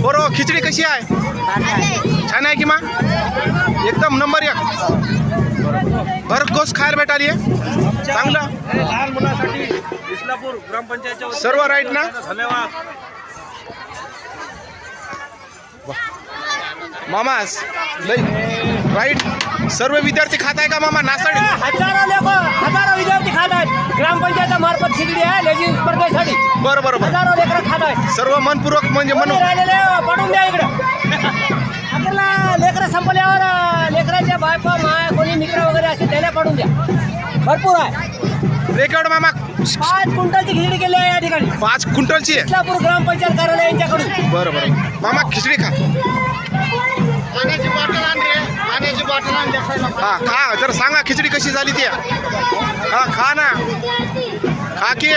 बरोबर. खिचडी कशी आहे? छान आहे की मा? एकदम नंबर 1. भरघोस खायला भेटाली आहे. चांगलं. लहान मुलासाठी इस्लापूर ग्रामपंचायतच्या सर्व राईट ना? धन्यवाद. मामा लई राईट. सर्व विद्यार्थी खात आहे का मामा नासाडी? हजारो विद्यार्थी खात आहेत. ग्रामपंचायत मार्फत खिचडी आहे लेझिम स्पर्धेसाठी. बरं बरं बरं. हजारो लेकरं खात आहेत. सर्व मनपूर्वक म्हणजे म्हणून राहिलेले पडून द्या इकडं. आपल्याला लेकरं संपल्यावर लेकरांच्या बायपा माय कोणी मित्र वगैरे असेल त्याला पडून द्या. भरपूर आहे. रेकॉर्ड मामा 5 क्विंटलची खिचडी केली आहे या ठिकाणी 5 क्विंटलची आहे. इस्लापूर ग्रामपंचायत कार्यालय यांच्याकडून. बरं बरं. मामा खिचडी खा. पाण्याची बॉटल आण रे. पाण्याची बॉटल आण द्या. हा खा. जर सांगा खिचडी कशी झाली ती. हा खा ना. खा की.